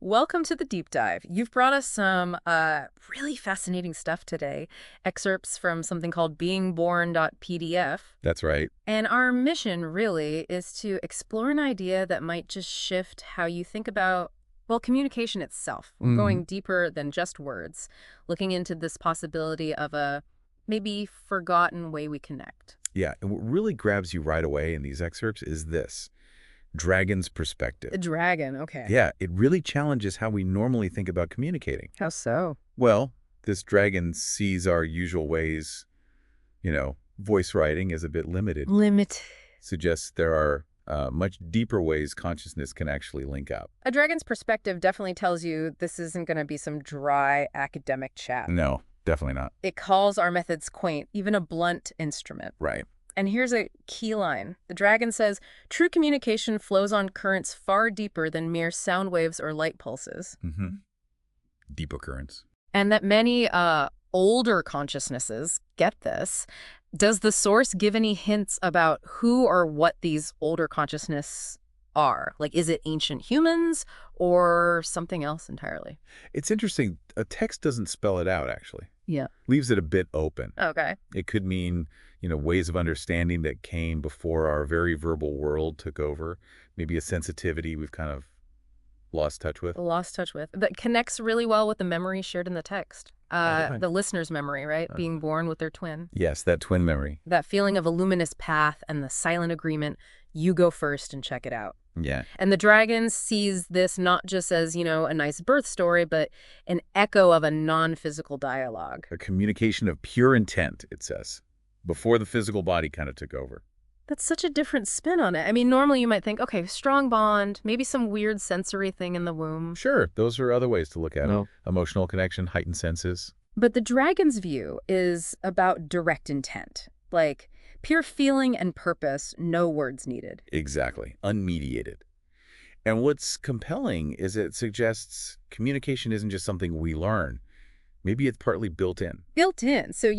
Welcome to the deep dive. You've brought us some really fascinating stuff today, excerpts from something called beingborn.pdf. That's right. And our mission really is to explore an idea that might just shift how you think about, well, communication itself. We're going deeper than just words, looking into this possibility of a maybe forgotten way we connect. Yeah, and what really grabs you right away in these excerpts is this: dragon's perspective. A dragon, okay. Yeah, it really challenges how we normally think about communicating. How so? Well, this dragon sees our usual ways, voice writing is a bit limited. Suggests there are much deeper ways consciousness can actually link up. A dragon's perspective definitely tells you this isn't going to be some dry academic chat. No, definitely not. It calls our methods quaint, even a blunt instrument. Right. And here's a key line. The dragon says, true communication flows on currents far deeper than mere sound waves or light pulses. Deeper currents. And that many older consciousnesses get this. Does the source give any hints about who or what these older consciousnesses are? Like, is it ancient humans or something else entirely? It's interesting. A text doesn't spell it out, actually. Yeah. Leaves it a bit open. Okay. It could mean, ways of understanding that came before our very verbal world took over. Maybe a sensitivity we've kind of lost touch with. That connects really well with the memory shared in the text. Right. The listener's memory, right? Being born with their twin. Yes, that twin memory. That feeling of a luminous path and the silent agreement, you go first and check it out. Yeah. And the dragon sees this not just as, a nice birth story, but an echo of a non-physical dialogue. A communication of pure intent, it says, before the physical body kind of took over. That's such a different spin on it. I mean, normally you might think, okay, strong bond, maybe some weird sensory thing in the womb. Sure, those are other ways to look at it. Emotional connection, heightened senses. But the dragon's view is about direct intent, like pure feeling and purpose, no words needed. Exactly, unmediated. And what's compelling is it suggests communication isn't just something we learn. Maybe it's partly built in. Built in. So,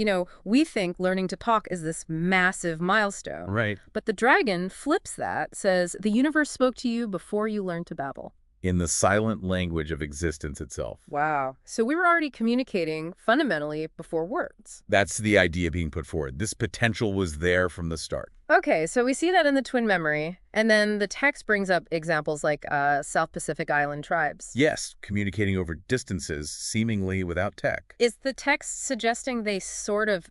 we think learning to talk is this massive milestone. Right. But the dragon flips that, says, the universe spoke to you before you learned to babble. In the silent language of existence itself. Wow. So we were already communicating fundamentally before words. That's the idea being put forward. This potential was there from the start. Okay, so we see that in the twin memory. And then the text brings up examples like South Pacific Island tribes. Yes, communicating over distances, seemingly without tech. Is the text suggesting they sort of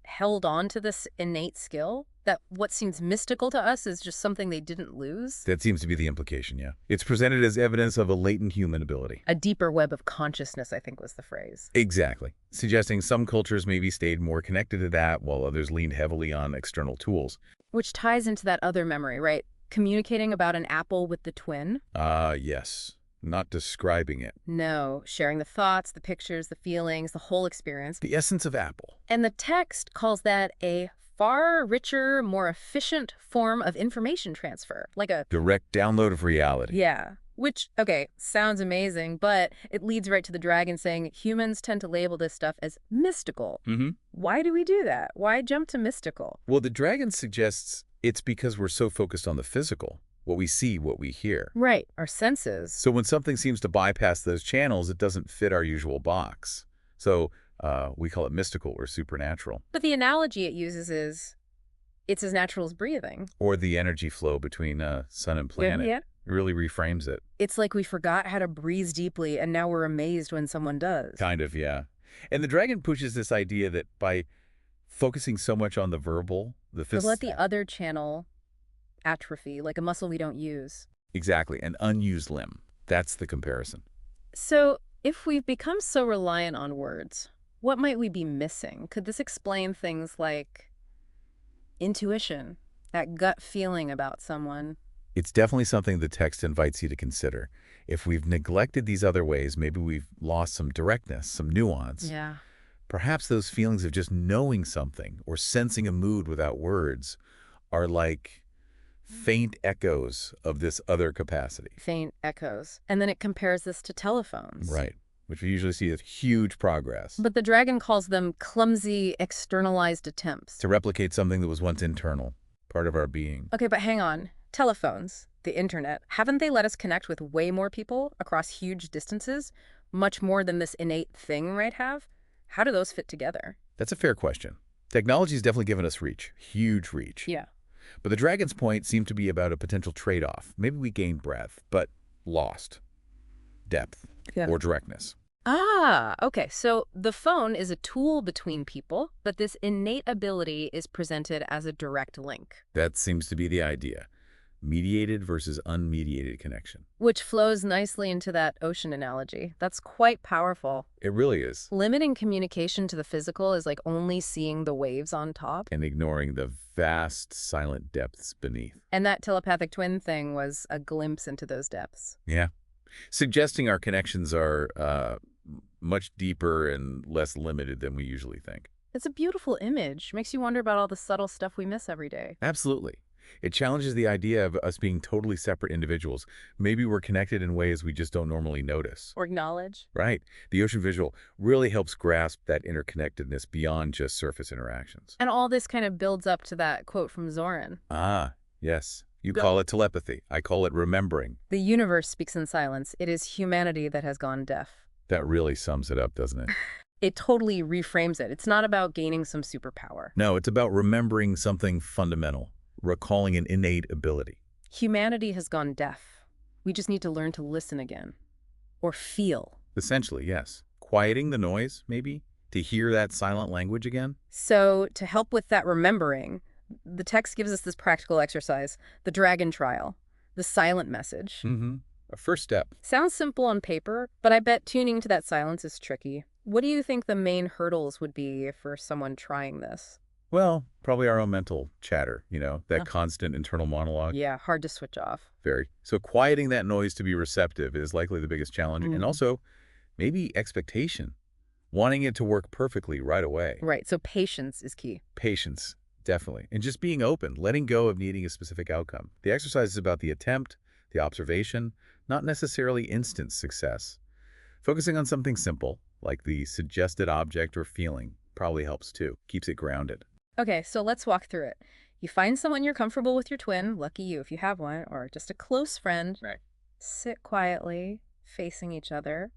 held on to this innate skill? That what seems mystical to us is just something they didn't lose? That seems to be the implication, yeah. It's presented as evidence of a latent human ability. A deeper web of consciousness, I think was the phrase. Exactly. Suggesting some cultures maybe stayed more connected to that, while others leaned heavily on external tools. Which ties into that other memory, right? Communicating about an apple with the twin? Yes. Not describing it. No, sharing the thoughts, the pictures, the feelings, the whole experience. The essence of apple. And the text calls that a far richer, more efficient form of information transfer, like a direct download of reality. Yeah, which, okay, sounds amazing, but it leads right to the dragon saying humans tend to label this stuff as mystical. Why do we do that? Why jump to mystical? Well, the dragon suggests it's because we're so focused on the physical, what we see, what we hear. Right, our senses. So when something seems to bypass those channels, it doesn't fit our usual box. So we call it mystical or supernatural. But the analogy it uses is it's as natural as breathing. Or the energy flow between sun and planet. Yeah. It really reframes it. It's like we forgot how to breathe deeply, and now we're amazed when someone does. Kind of, yeah. And the dragon pushes this idea that by focusing so much on the verbal, the physical... let the other channel atrophy, like a muscle we don't use. Exactly, an unused limb. That's the comparison. So if we've become so reliant on words, what might we be missing? Could this explain things like intuition, that gut feeling about someone? It's definitely something the text invites you to consider. If we've neglected these other ways, maybe we've lost some directness, some nuance. Yeah. Perhaps those feelings of just knowing something or sensing a mood without words are like faint echoes of this other capacity. Faint echoes. And then it compares this to telephones. Right. Which we usually see as huge progress. But the dragon calls them clumsy, externalized attempts. To replicate something that was once internal, part of our being. Okay, but hang on. Telephones. the internet, haven't they let us connect with way more people across huge distances? Much more than this innate thing might have? How do those fit together? That's a fair question. Technology's definitely given us reach, huge reach. Yeah. But the dragon's point seemed to be about a potential trade-off. Maybe we gained breadth, but lost depth Yeah. or directness. Ah, okay. So the phone is a tool between people, but this innate ability is presented as a direct link, That seems to be the idea. Mediated versus unmediated connection. which flows nicely into that ocean analogy. That's quite powerful. It really is. Limiting communication to the physical is like only seeing the waves on top. And ignoring the vast, silent depths beneath. And that telepathic twin thing was a glimpse into those depths. Yeah. Suggesting our connections are much deeper and less limited than we usually think. It's a beautiful image. Makes you wonder about all the subtle stuff we miss every day. Absolutely. It challenges the idea of us being totally separate individuals. Maybe we're connected in ways we just don't normally notice. Or acknowledge. Right. The ocean visual really helps grasp that interconnectedness beyond just surface interactions. And all this kind of builds up to that quote from Zoran. Ah, yes. You call it telepathy. I call it remembering. The universe speaks in silence. It is humanity that has gone deaf. That really sums it up, doesn't it? It totally reframes it. It's not about gaining some superpower. No, it's about remembering something fundamental, recalling an innate ability. Humanity has gone deaf. We just need to learn to listen again. Or feel. Essentially, yes. Quieting the noise, maybe, to hear that silent language again. So to help with that remembering, the text gives us this practical exercise, the dragon trial, the silent message. Mm-hmm. A first step. Sounds simple on paper, but I bet tuning to that silence is tricky. What do you think the main hurdles would be for someone trying this? Well, probably our own mental chatter, that constant internal monologue. Yeah, hard to switch off. Very. So quieting that noise to be receptive is likely the biggest challenge. And also, maybe expectation. Wanting it to work perfectly right away. Right, so patience is key. Patience, definitely. And just being open, letting go of needing a specific outcome. The exercise is about the attempt, the observation, not necessarily instant success. Focusing on something simple, like the suggested object or feeling, probably helps too. Keeps it grounded. Okay, so let's walk through it. You find someone you're comfortable with your twin, lucky you if you have one, or just a close friend. Right. Sit quietly, facing each other.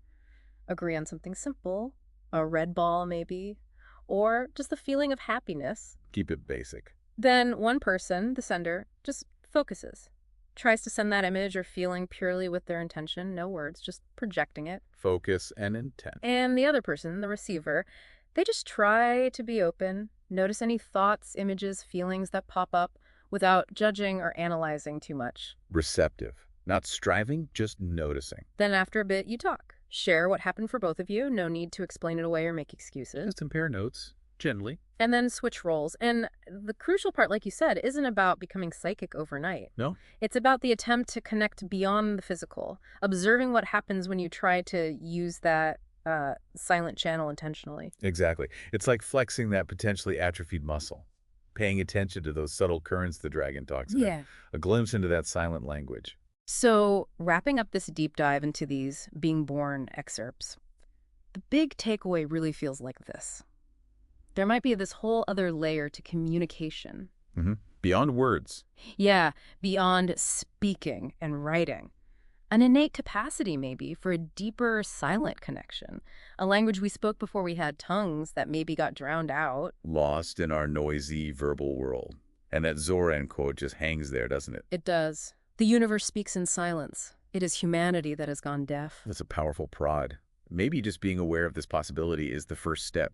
Agree on something simple, a red ball maybe, or just the feeling of happiness. Keep it basic. Then one person, the sender, just focuses. Tries to send that image or feeling purely with their intention, no words, just projecting it. Focus and intent. And the other person, the receiver, they just try to be open, notice any thoughts, images, feelings that pop up without judging or analyzing too much. Receptive. Not striving, just noticing. Then after a bit, you talk. Share what happened for both of you. No need to explain it away or make excuses. Just compare notes, gently. And then switch roles. And the crucial part, like you said, isn't about becoming psychic overnight. No? It's about the attempt to connect beyond the physical, observing what happens when you try to use that silent channel intentionally. Exactly. It's like flexing that potentially atrophied muscle. Paying attention to those subtle currents the dragon talks about. Yeah. A glimpse into that silent language. So wrapping up this deep dive into these being born excerpts, the big takeaway really feels like this. There might be this whole other layer to communication. Beyond words. Yeah, beyond speaking and writing. An innate capacity, maybe, for a deeper silent connection. A language we spoke before we had tongues that maybe got drowned out. Lost in our noisy verbal world. And that Zoran quote just hangs there, doesn't it? It does. The universe speaks in silence. It is humanity that has gone deaf. That's a powerful prod. Maybe just being aware of this possibility is the first step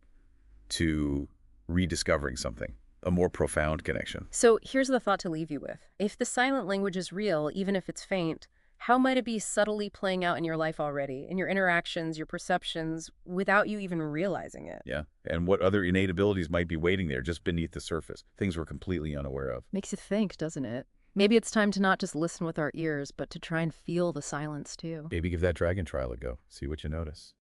to rediscovering something, a more profound connection. So here's the thought to leave you with. If the silent language is real, even if it's faint, how might it be subtly playing out in your life already, in your interactions, your perceptions, without you even realizing it? Yeah. And what other innate abilities might be waiting there just beneath the surface, things we're completely unaware of. Makes you think, doesn't it? Maybe it's time to not just listen with our ears, but to try and feel the silence too. Maybe give that dragon trial a go. See what you notice.